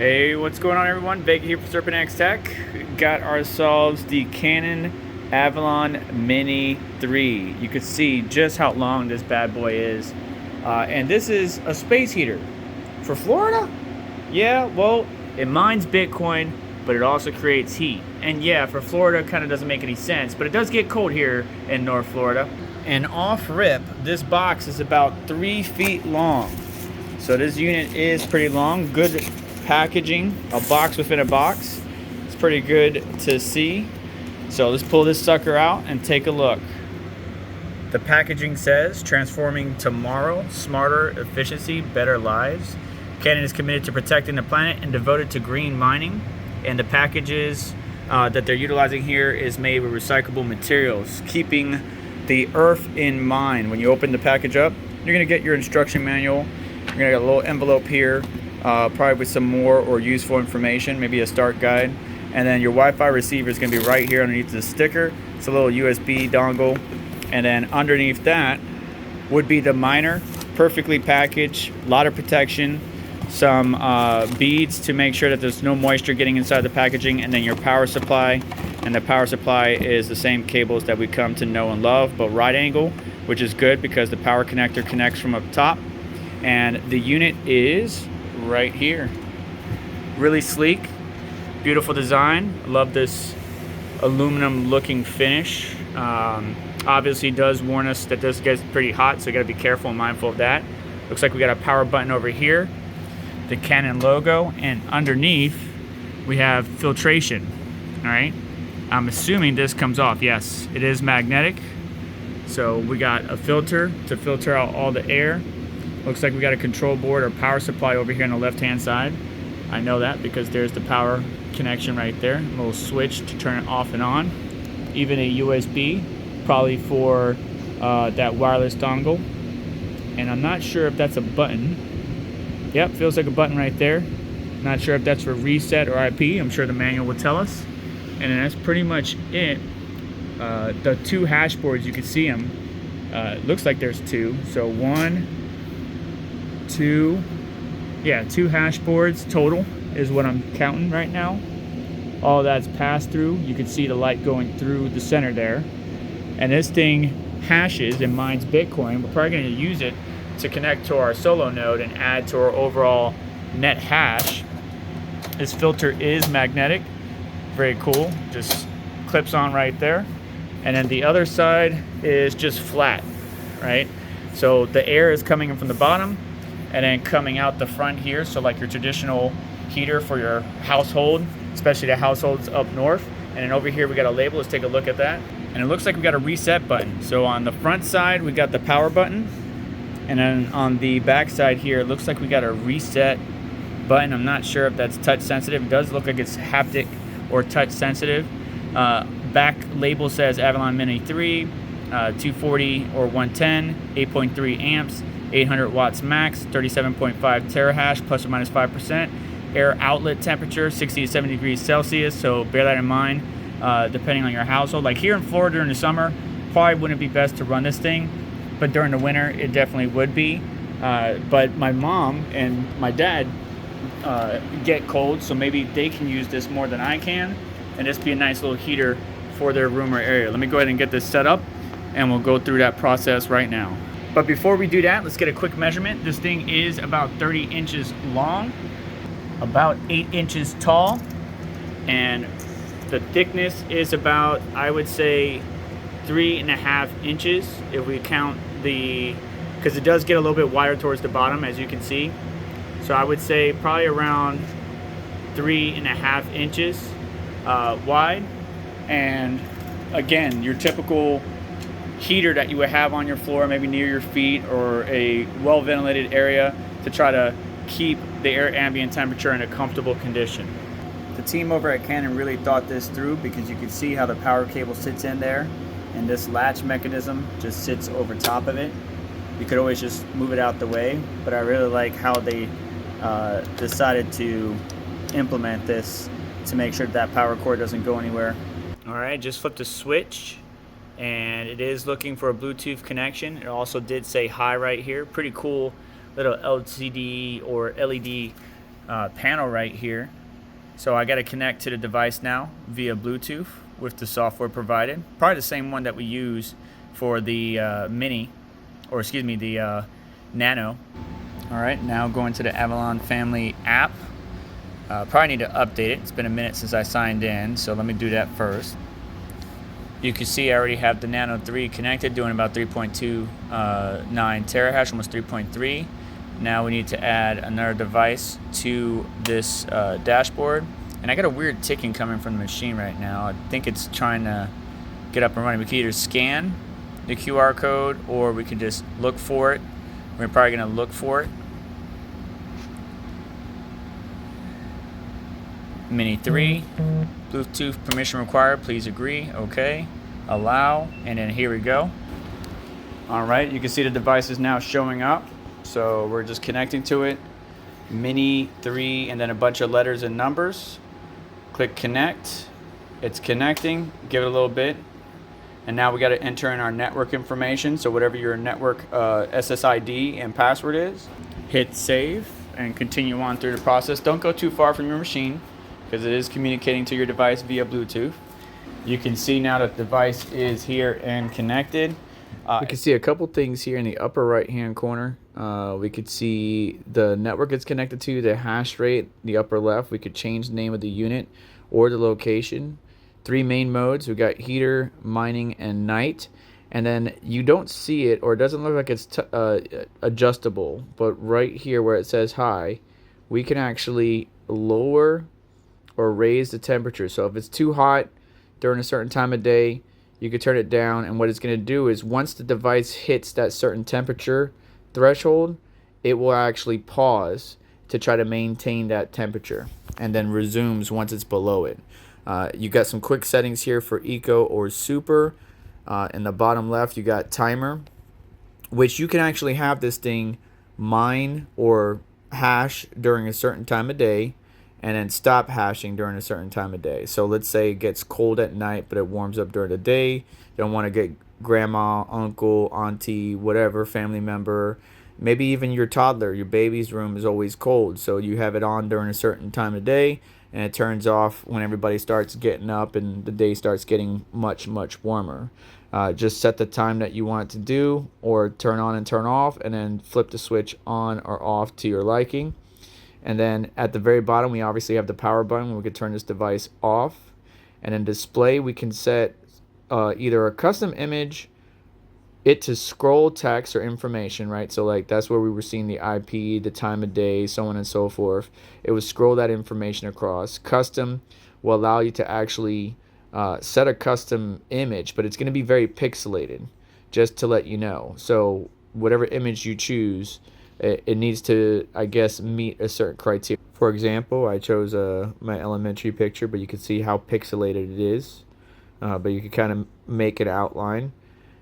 Hey, what's going on everyone? Vega here for Serpent X Tech. Got ourselves the Canaan Avalon Mini 3. You can see just how long this bad boy is. And this is a space heater. For Florida? Yeah, well, it mines Bitcoin, but it also creates heat. And yeah, for Florida, kind of doesn't make any sense, but it does get cold here in North Florida. And off rip, this box is about 3 feet long. So this unit is pretty long. Good packaging, a box within a box. It's pretty good to see. So let's pull this sucker out and take a look. The packaging says, transforming tomorrow, smarter efficiency, better lives. Canaan is committed to protecting the planet and devoted to green mining. And the packages that they're utilizing here is made with recyclable materials, keeping the earth in mind. When you open the package up, you're gonna get your instruction manual. You're gonna get a little envelope here, probably with some more or useful information, maybe a start guide. And then your Wi-Fi receiver is gonna be right here underneath the sticker. It's a little USB dongle. And then underneath that would be the miner, perfectly packaged, a lot of protection, some beads to make sure that there's no moisture getting inside the packaging, and then your power supply. And the power supply is the same cables that we come to know and love, but right angle, which is good because the power connector connects from up top. And the unit is right here. Really sleek, beautiful design. I love this aluminum looking finish. Obviously does warn us that this gets pretty hot, so you gotta be careful and mindful of that. Looks like we got a power button over here, the Canaan logo, and underneath we have filtration. All right, I'm assuming this comes off. Yes, it is magnetic. So we got a filter to filter out all the air. Looks like we got a control board or power supply over here on the left-hand side. I know that because there's the power connection right there. A little switch to turn it off and on. Even a USB, probably for that wireless dongle. And I'm not sure if that's a button. Yep, feels like a button right there. Not sure if that's for reset or IP. I'm sure the manual will tell us. And then that's pretty much it. The 2 hash boards, you can see them. Looks like there's 2. So 1, 2, yeah, 2 hash boards total is what I'm counting right now. All that's passed through. You can see the light going through the center there. And this thing hashes and mines Bitcoin. We're probably going to use it to connect to our solo node and add to our overall net hash. This filter is magnetic. Very cool. Just clips on right there. And then the other side is just flat, right? So the air is coming in from the bottom and then coming out the front here. So like your traditional heater for your household, especially the households up north. And then over here we got a label. Let's take a look at that. And it looks like we got a reset button. So on the front side we got the power button, and then on the back side here it looks like we got a reset button. I'm not sure if that's touch sensitive. It does look like it's haptic or touch sensitive. Back label says Avalon Mini 3, 240 or 110, 8.3 amps, 800 watts max, 37.5 terahash plus or minus 5%. Air outlet temperature 60 to 70 degrees Celsius, so bear that in mind depending on your household. Like here in Florida during the summer, probably wouldn't be best to run this thing, but during the winter it definitely would be. But my mom and my dad get cold, so maybe they can use this more than I can, and this be a nice little heater for their room or area. Let me go ahead and get this set up and we'll go through that process right now. But before we do that, let's get a quick measurement. This thing is about 30 inches long, about 8 inches tall, and the thickness is about, I would say, 3.5 inches if we count the, because it does get a little bit wider towards the bottom, as you can see. So I would say probably around 3.5 inches wide. And again, your typical heater that you would have on your floor, maybe near your feet, or a well ventilated area to try to keep the air ambient temperature in a comfortable condition. The team over at Canaan really thought this through, because you can see how the power cable sits in there and this latch mechanism just sits over top of it. You could always just move it out the way, but I really like how they decided to implement this to make sure that power cord doesn't go anywhere. All right, just flipped a switch and it is looking for a Bluetooth connection. It also did say hi right here. Pretty cool little LCD or LED panel right here. So I got to connect to the device now via Bluetooth with the software provided. Probably the same one that we use for the Mini, or excuse me, the Nano. All right, now going to the Avalon family app. Probably need to update it. It's been a minute since I signed in, so let me do that first. You can see I already have the Nano 3 connected, doing about 3.29 terahash, almost 3.3. Now we need to add another device to this dashboard. And I got a weird ticking coming from the machine right now. I think it's trying to get up and running. We can either scan the QR code or we can just look for it. We're probably going to look for it. Mini 3, Bluetooth permission required, please agree, okay, allow, and then here we go. All right, you can see the device is now showing up. So we're just connecting to it. Mini 3 and then a bunch of letters and numbers. Click connect. It's connecting, give it a little bit. And now we got to enter in our network information. So whatever your network SSID and password is. Hit save and continue on through the process. Don't go too far from your machine, because it is communicating to your device via Bluetooth. You can see now that the device is here and connected. We can see a couple things here in the upper right hand corner. We could see the network it's connected to, the hash rate, the upper left. We could change the name of the unit or the location. 3 main modes. We got heater, mining, and night. And then you don't see it, or it doesn't look like it's adjustable, but right here where it says high, we can actually lower or raise the temperature. So if it's too hot during a certain time of day, you could turn it down, and what it's going to do is once the device hits that certain temperature threshold, it will actually pause to try to maintain that temperature and then resumes once it's below it. You got some quick settings here for eco or super. In the bottom left, you got timer, which you can actually have this thing mine or hash during a certain time of day, and then stop hashing during a certain time of day. So let's say it gets cold at night, but it warms up during the day. You don't want to get grandma, uncle, auntie, whatever, family member, maybe even your toddler, your baby's room is always cold. So you have it on during a certain time of day, and it turns off when everybody starts getting up and the day starts getting much, much warmer. Just set the time that you want it to do, or turn on and turn off, and then flip the switch on or off to your liking. And then at the very bottom, we obviously have the power button where we could turn this device off. And in display, we can set either a custom image, it to scroll text or information, right? So like that's where we were seeing the IP, the time of day, so on and so forth. It would scroll that information across. Custom will allow you to actually set a custom image, but it's going to be very pixelated, just to let you know. So whatever image you choose, it needs to, I guess, meet a certain criteria. For example, I chose my elementary picture, but you can see how pixelated it is. But you can kind of make an outline,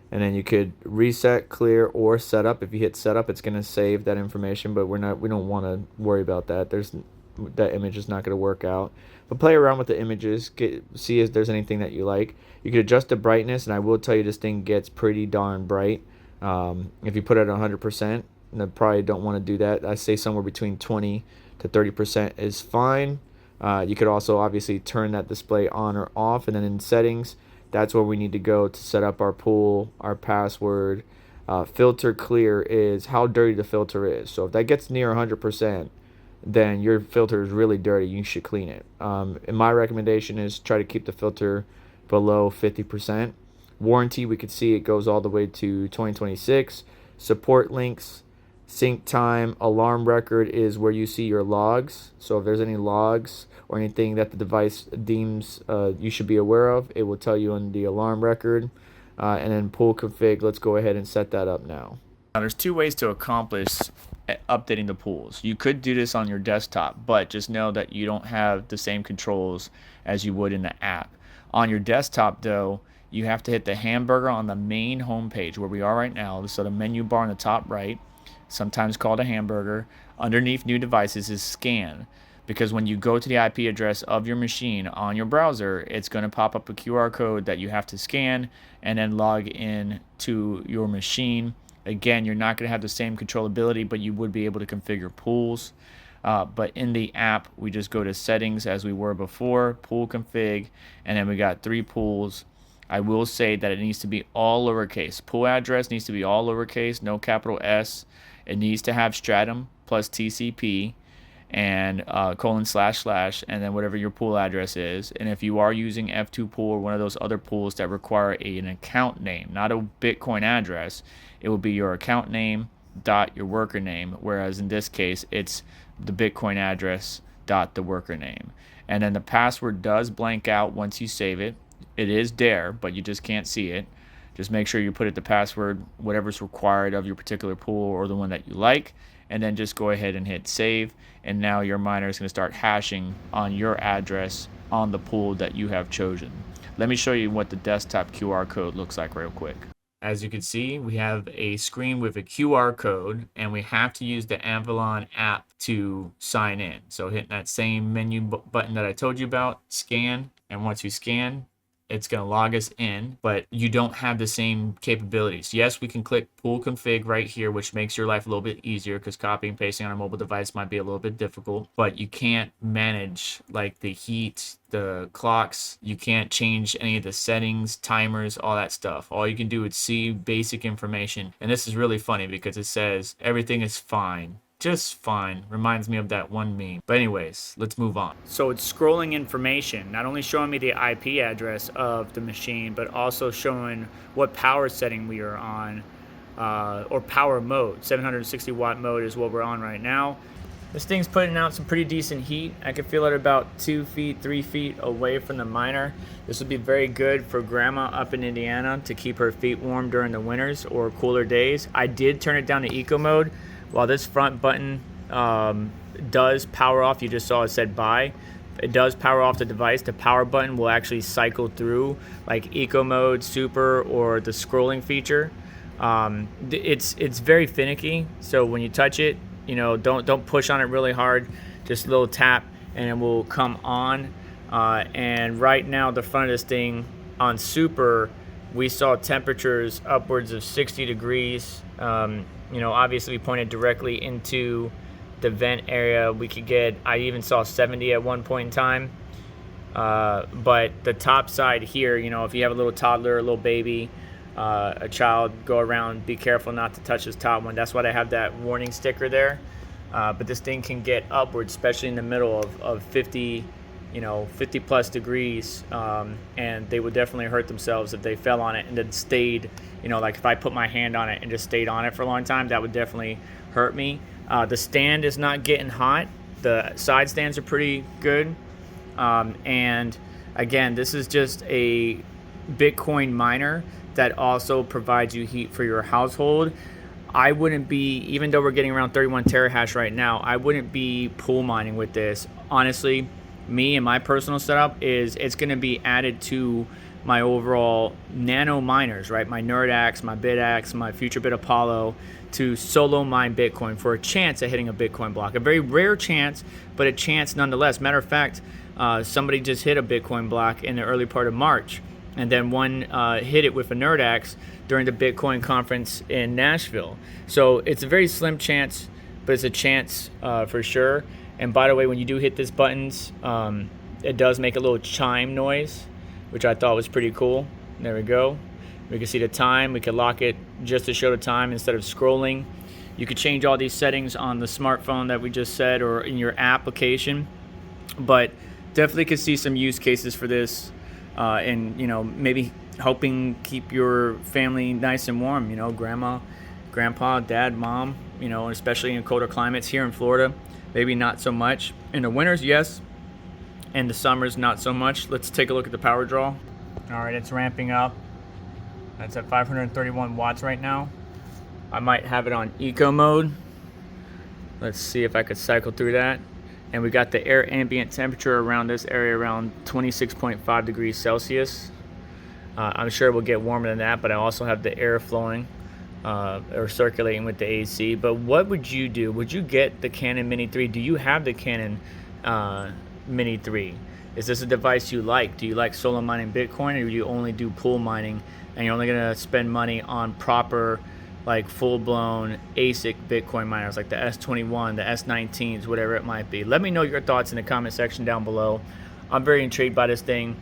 and then you could reset, clear, or set up. If you hit setup, it's going to save that information, but we don't want to worry about that. That image is not going to work out. But play around with the images, see if there's anything that you like. You could adjust the brightness, and I will tell you this thing gets pretty darn bright. If you put it at 100%, and I probably don't want to do that. I say somewhere between 20 to 30% is fine. You could also obviously turn that display on or off, and then in settings, that's where we need to go to set up our pool, our password. Filter clear is how dirty the filter is. So if that gets near 100%, then your filter is really dirty. You should clean it. And my recommendation is try to keep the filter below 50%. Warranty, we could see it goes all the way to 2026. Support links. Sync time, alarm record is where you see your logs. So if there's any logs or anything that the device deems you should be aware of, it will tell you in the alarm record. And then pool config, let's go ahead and set that up now. Now there's 2 ways to accomplish updating the pools. You could do this on your desktop, but just know that you don't have the same controls as you would in the app. On your desktop though, you have to hit the hamburger on the main home page where we are right now. So the menu bar on the top right, sometimes called a hamburger. Underneath new devices is scan, because when you go to the IP address of your machine on your browser, it's going to pop up a QR code that you have to scan and then log in to your machine. Again, you're not going to have the same controllability, but you would be able to configure pools. But in the app, we just go to settings as we were before, pool config, and then we got 3 pools. I will say that it needs to be all lowercase. Pool address needs to be all lowercase, no capital S. It needs to have stratum plus TCP and colon / and then whatever your pool address is. And if you are using F2 pool or one of those other pools that require an account name, not a Bitcoin address, it will be your account name dot your worker name, whereas in this case it's the Bitcoin address dot the worker name. And then the password does blank out once you save it. It is there, but you just can't see it. Just make sure you put it the password, whatever's required of your particular pool or the one that you like, and then just go ahead and hit save. And now your miner is going to start hashing on your address on the pool that you have chosen. Let me show you what the desktop QR code looks like real quick. As you can see, we have a screen with a QR code, and we have to use the Avalon app to sign in. So hitting that same menu button that I told you about, scan, and once you scan, it's going to log us in, but you don't have the same capabilities. Yes, we can click pool config right here, which makes your life a little bit easier because copying and pasting on a mobile device might be a little bit difficult, but you can't manage like the heat, the clocks. You can't change any of the settings, timers, all that stuff. All you can do is see basic information. And this is really funny because it says everything is fine. Just fine. Reminds me of that one meme. But anyways, let's move on. So it's scrolling information, not only showing me the IP address of the machine, but also showing what power setting we are on, or power mode. 760 watt mode is what we're on right now. This thing's putting out some pretty decent heat. I can feel it about 2 feet, 3 feet away from the miner. This would be very good for grandma up in Indiana to keep her feet warm during the winters or cooler days. I did turn it down to eco mode. While this front button does power off, you just saw it said buy. It does power off the device. The power button will actually cycle through like eco mode, super, or the scrolling feature. It's very finicky. So when you touch it, you know, don't push on it really hard. Just a little tap and it will come on. And right now, the front of this thing on super, we saw temperatures upwards of 60 degrees. You know, obviously we pointed directly into the vent area. We could get, I even saw 70 at one point in time. But the top side here, you know, if you have a little toddler, a little baby, a child, go around, be careful not to touch this top one. That's why they have that warning sticker there. But this thing can get upwards, especially in the middle of 50, you know, 50 plus degrees, and they would definitely hurt themselves if they fell on it and then stayed, you know, like if I put my hand on it and just stayed on it for a long time, that would definitely hurt me. The stand is not getting hot. The side stands are pretty good. And again, this is just a Bitcoin miner that also provides you heat for your household. I wouldn't be, even though we're getting around 31 terahash right now, I wouldn't be pool mining with this. Honestly, me and my personal setup is it's going to be added to my overall nano miners, right? My NerdAxe, my BitAxe, my FutureBit Apollo, to solo mine Bitcoin for a chance at hitting a Bitcoin block. A very rare chance, but a chance nonetheless. Matter of fact, somebody just hit a Bitcoin block in the early part of March, and then one hit it with a NerdAxe during the Bitcoin conference in Nashville. So it's a very slim chance, but it's a chance for sure. And by the way, when you do hit these buttons, it does make a little chime noise, which I thought was pretty cool. There we go. We can see the time. We can lock it just to show the time instead of scrolling. You could change all these settings on the smartphone that we just said or in your application. But definitely could see some use cases for this, and, you know, maybe helping keep your family nice and warm. You know, grandma, grandpa, dad, mom, you know, especially in colder climates here in Florida. Maybe not so much. In the winters, yes. And the summers, not so much. Let's take a look at the power draw. All right, it's ramping up. That's at 531 watts right now. I might have it on eco mode. Let's see if I could cycle through that. And we got the air ambient temperature around this area around 26.5 degrees Celsius. I'm sure we'll get warmer than that, but I also have the air flowing or circulating with the AC. But what would you do? Would you get the Canaan Mini 3? Do you have the Canaan Mini 3? Is this a device you like? Do you like solo mining Bitcoin, or do you only do pool mining and you're only going to spend money on proper like full-blown ASIC Bitcoin miners, like the S21, the S19s, whatever it might be. Let me know your thoughts in the comment section down below. I'm very intrigued by this thing.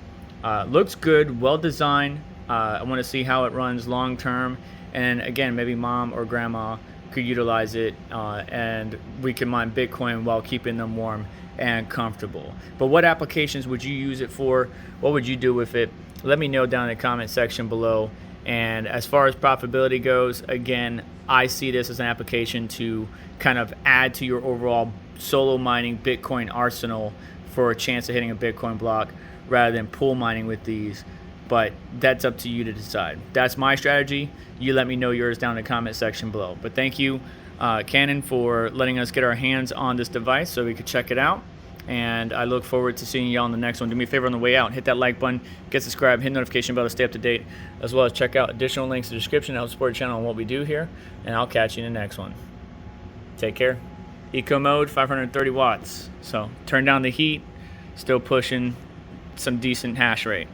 Looks good, well designed. I want to see how it runs long term, and again, maybe mom or grandma could utilize it, and we can mine Bitcoin while keeping them warm and comfortable. But what applications would you use it for? What would you do with it? Let me know down in the comment section below. And as far as profitability goes, again, I see this as an application to kind of add to your overall solo mining Bitcoin arsenal for a chance of hitting a Bitcoin block rather than pool mining with these. But that's up to you to decide. That's my strategy. You let me know yours down in the comment section below. But thank you, Canaan, for letting us get our hands on this device so we could check it out. And I look forward to seeing you all on the next one. Do me a favor on the way out, hit that like button, get subscribed, hit the notification bell to stay up to date, as well as check out additional links in the description to help support the channel and what we do here. And I'll catch you in the next one. Take care. Eco mode, 530 watts. So turn down the heat, still pushing some decent hash rate.